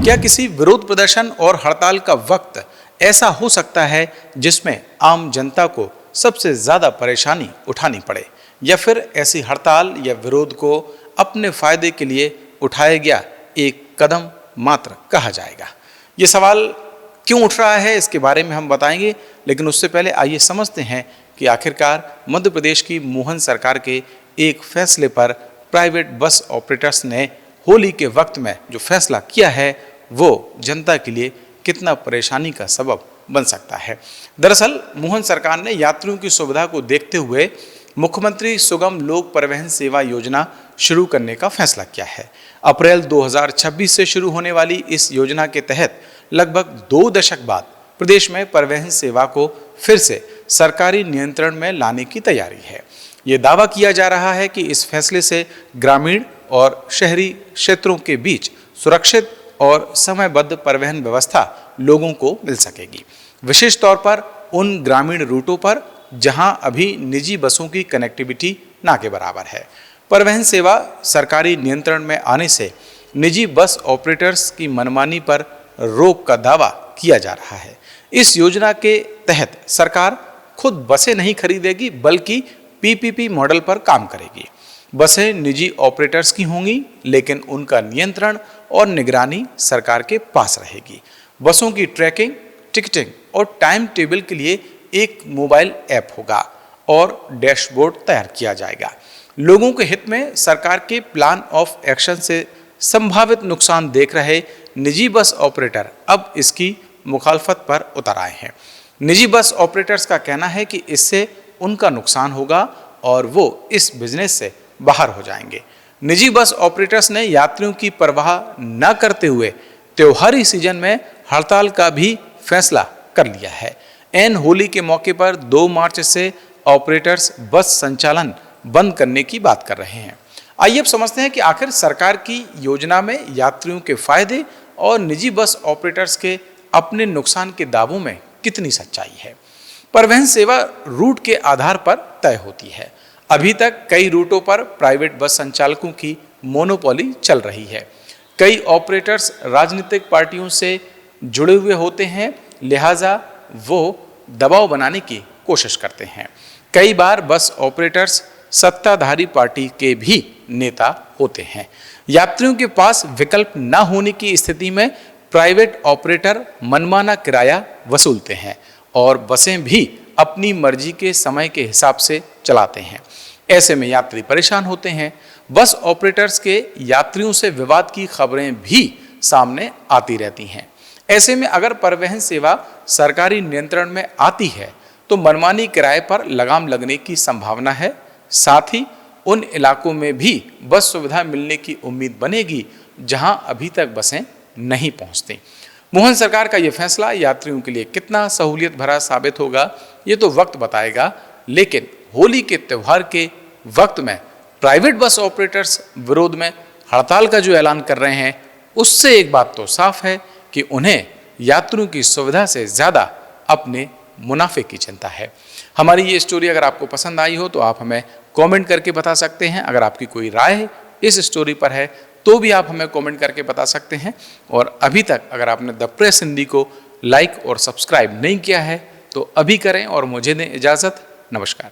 क्या किसी विरोध प्रदर्शन और हड़ताल का वक्त ऐसा हो सकता है जिसमें आम जनता को सबसे ज्यादा परेशानी उठानी पड़े, या फिर ऐसी हड़ताल या विरोध को अपने फायदे के लिए उठाया गया एक कदम मात्र कहा जाएगा? ये सवाल क्यों उठ रहा है, इसके बारे में हम बताएंगे, लेकिन उससे पहले आइए समझते हैं कि आखिरकार मध्य प्रदेश की मोहन सरकार के एक फैसले पर प्राइवेट बस ऑपरेटर्स ने होली के वक्त में जो फैसला किया है वो जनता के लिए कितना परेशानी का सबब बन सकता है। दरअसल मोहन सरकार ने यात्रियों की सुविधा को देखते हुए मुख्यमंत्री सुगम लोक परिवहन सेवा योजना शुरू करने का फैसला किया है। अप्रैल 2026 से शुरू होने वाली इस योजना के तहत लगभग 2 दशक बाद प्रदेश में परिवहन सेवा को फिर से सरकारी नियंत्रण में लाने की तैयारी है। ये दावा किया जा रहा है कि इस फैसले से ग्रामीण और शहरी क्षेत्रों के बीच सुरक्षित और समयबद्ध परिवहन व्यवस्था लोगों को मिल सकेगी, विशेष तौर पर उन ग्रामीण रूटों पर जहां अभी निजी बसों की कनेक्टिविटी ना के बराबर है। परिवहन सेवा सरकारी नियंत्रण में आने से निजी बस ऑपरेटर्स की मनमानी पर रोक का दावा किया जा रहा है। इस योजना के तहत सरकार खुद बसें नहीं खरीदेगी बल्कि पीपीपी मॉडल पर काम करेगी। बसें निजी ऑपरेटर्स की होंगी, लेकिन उनका नियंत्रण और निगरानी सरकार के पास रहेगी। बसों की ट्रैकिंग, टिकटिंग और टाइम टेबल के लिए एक मोबाइल ऐप होगा और डैशबोर्ड तैयार किया जाएगा। लोगों के हित में सरकार के प्लान ऑफ एक्शन से संभावित नुकसान देख रहे निजी बस ऑपरेटर अब इसकी मुखालफत पर उतर आए हैं। निजी बस ऑपरेटर्स का कहना है कि इससे उनका नुकसान होगा और वो इस बिजनेस से बाहर हो जाएंगे। निजी बस ऑपरेटर्स ने यात्रियों की परवाह न करते हुए त्योहारी सीजन में हड़ताल का भी फैसला कर लिया है। एन होली के मौके पर 2 मार्च से ऑपरेटर्स बस संचालन बंद करने की बात कर रहे हैं। आइए अब समझते हैं कि आखिर सरकार की योजना में यात्रियों के फायदे और निजी बस ऑपरेटर्स के अपने नुकसान के दावों में कितनी सच्चाई है। परिवहन सेवा रूट के आधार पर तय होती है। अभी तक कई रूटों पर प्राइवेट बस संचालकों की मोनोपोली चल रही है। कई ऑपरेटर्स राजनीतिक पार्टियों से जुड़े हुए होते हैं, लिहाजा वो दबाव बनाने की कोशिश करते हैं। कई बार बस ऑपरेटर्स सत्ताधारी पार्टी के भी नेता होते हैं। यात्रियों के पास विकल्प न होने की स्थिति में प्राइवेट ऑपरेटर मनमाना किराया वसूलते हैं और बसें भी अपनी मर्जी के समय के हिसाब से चलाते हैं। ऐसे में यात्री परेशान होते हैं। बस ऑपरेटर्स के यात्रियों से विवाद की खबरें भी सामने आती रहती हैं। ऐसे में अगर परिवहन सेवा सरकारी नियंत्रण में आती है तो मनमानी किराए पर लगाम लगने की संभावना है। साथ ही उन इलाकों में भी बस सुविधा मिलने की उम्मीद बनेगी जहां अभी तक बसें नहीं पहुंचती। मोहन सरकार का यह फैसला यात्रियों के लिए कितना सहूलियत भरा साबित होगा ये तो वक्त बताएगा, लेकिन होली के त्यौहार के वक्त में प्राइवेट बस ऑपरेटर्स विरोध में हड़ताल का जो ऐलान कर रहे हैं उससे एक बात तो साफ है कि उन्हें यात्रियों की सुविधा से ज़्यादा अपने मुनाफे की चिंता है। हमारी ये स्टोरी अगर आपको पसंद आई हो तो आप हमें कमेंट करके बता सकते हैं। अगर आपकी कोई राय इस स्टोरी पर है तो भी आप हमें कमेंट करके बता सकते हैं। और अभी तक अगर आपने द प्रेस हिंदी को लाइक और सब्सक्राइब नहीं किया है तो अभी करें और मुझे दें इजाज़त। नमस्कार।